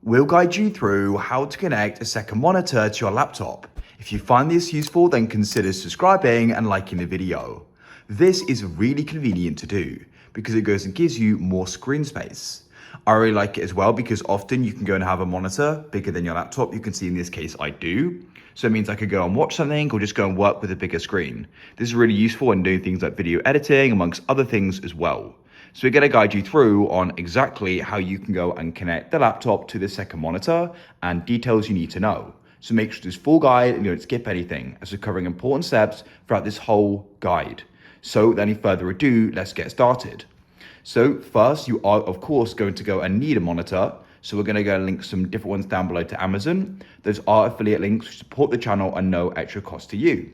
We'll guide you through how to connect a second monitor to your laptop. If you find this useful, then consider subscribing and liking the video. This is really convenient to do because it goes and gives you more screen space. I really like it as well because often you can go and have a monitor bigger than your laptop. You can see in this case I do. So it means I could go and watch something or just go and work with a bigger screen. This is really useful in doing things like video editing amongst other things as well. So we're going to guide you through on exactly how you can go and connect the laptop to the second monitor and details you need to know. So make sure this full guide and you don't skip anything, as we're covering important steps throughout this whole guide. So without any further ado, let's get started. So first, you are of course going to go and need a monitor. So we're going to go and link some different ones down below to Amazon. Those are affiliate links which support the channel and no extra cost to you.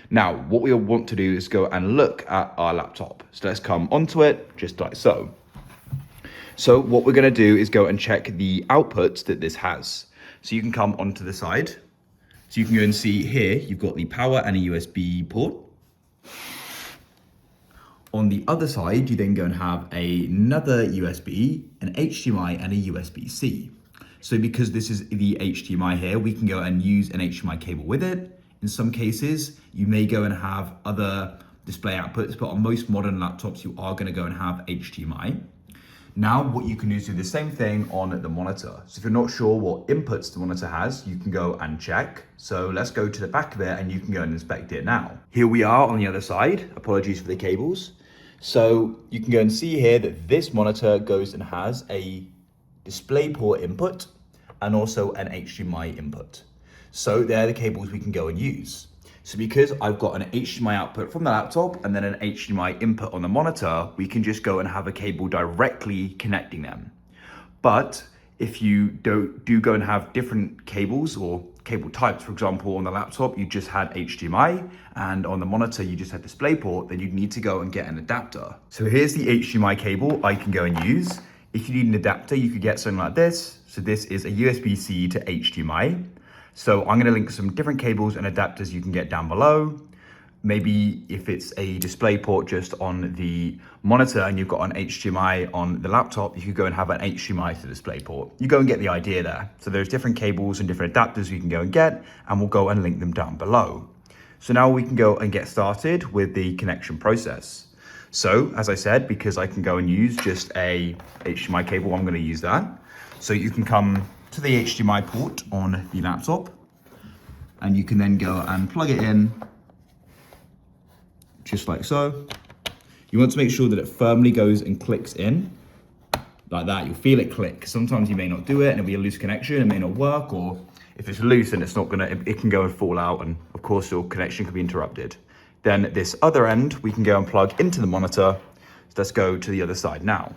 Now, what we want to do is go and look at our laptop. So let's come onto it just like so. So what we're going to do is go and check the outputs that this has. So you can come onto the side. So you can go and see here, you've got the power and a USB port. On the other side, you then go and have another USB, an HDMI and a USB-C. So because this is the HDMI here, we can go and use an HDMI cable with it. In some cases, you may go and have other display outputs, but on most modern laptops, you are going to go and have HDMI. Now, what you can do is do the same thing on the monitor. So if you're not sure what inputs the monitor has, you can go and check. So let's go to the back of it and you can go and inspect it now. Here we are on the other side. Apologies for the cables. So you can go and see here that this monitor goes and has a DisplayPort input and also an HDMI input. So they're the cables we can go and use. So because I've got an HDMI output from the laptop and then an HDMI input on the monitor, we can just go and have a cable directly connecting them. But if you do go and have different cables or cable types, for example, on the laptop, you just had HDMI and on the monitor, you just had DisplayPort, then you'd need to go and get an adapter. So here's the HDMI cable I can go and use. If you need an adapter, you could get something like this. So this is a USB-C to HDMI. So I'm going to link some different cables and adapters you can get down below. Maybe if it's a DisplayPort just on the monitor and you've got an HDMI on the laptop, you could go and have an HDMI to DisplayPort. You go and get the idea there. So there's different cables and different adapters you can go and get, and we'll go and link them down below. So now we can go and get started with the connection process. So as I said, because I can go and use just a HDMI cable, I'm going to use that. So you can come to the HDMI port on the laptop and you can then go and plug it in just like so. You want to make sure that it firmly goes and clicks in like that. You'll feel it click. Sometimes you may not do it and it'll be a loose connection, it may not work, or if it's loose and it's not gonna, it can go and fall out, and of course your connection can be interrupted. Then this other end, we can go and plug into the monitor. So let's go to the other side now.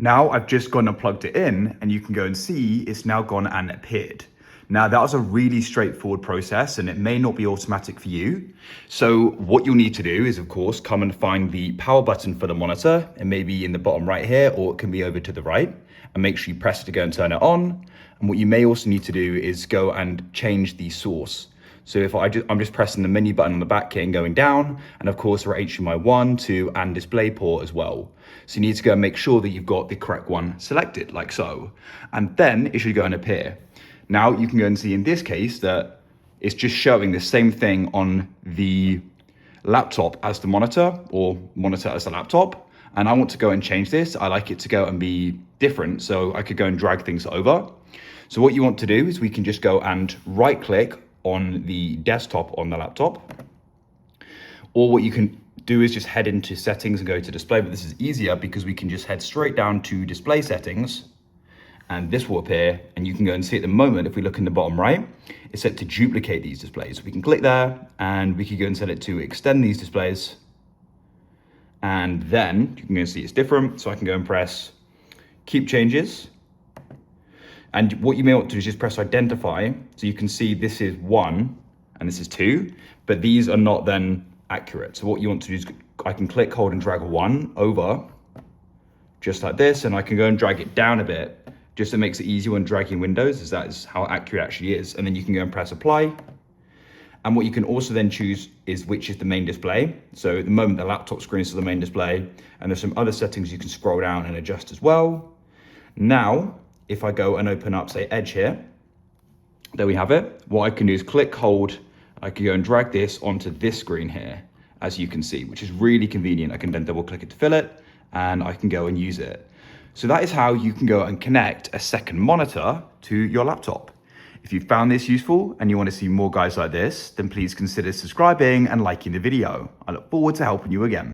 Now I've just gone and plugged it in and you can go and see it's now gone and appeared. Now that was a really straightforward process and it may not be automatic for you. So what you'll need to do is of course come and find the power button for the monitor. It may be in the bottom right here or it can be over to the right, and make sure you press it to go and turn it on. And what you may also need to do is go and change the source. So if I'm just pressing the menu button on the back here and going down, and of course we're HDMI 1, 2 and DisplayPort as well. So you need to go and make sure that you've got the correct one selected like so, and then it should go and appear. Now you can go and see in this case that it's just showing the same thing on the laptop as the monitor, or monitor as the laptop. And I want to go and change this. I like it to go and be different, so I could go and drag things over. So what you want to do is we can just go and right click on the desktop on the laptop, or what you can do is just head into settings and go to display, but this is easier because we can just head straight down to display settings and this will appear, and you can go and see at the moment, if we look in the bottom right, it's set to duplicate these displays. So we can click there and we can go and set it to extend these displays, and then you can go and see it's different. So I can go and press keep changes. And what you may want to do is just press identify. So you can see this is 1 and this is 2, but these are not then accurate. So what you want to do is I can click, hold and drag 1 over just like this, and I can go and drag it down a bit, just so it makes it easier when dragging windows, as that is how accurate it actually is. And then you can go and press apply. And what you can also then choose is which is the main display. So at the moment, the laptop screen is the main display, and there's some other settings you can scroll down and adjust as well. Now, if I go and open up, say, Edge here, there we have it. What I can do is click, hold, I can go and drag this onto this screen here, as you can see, which is really convenient. I can then double click it to fill it, and I can go and use it. So that is how you can go and connect a second monitor to your laptop. If you found this useful and you want to see more guides like this, then please consider subscribing and liking the video. I look forward to helping you again.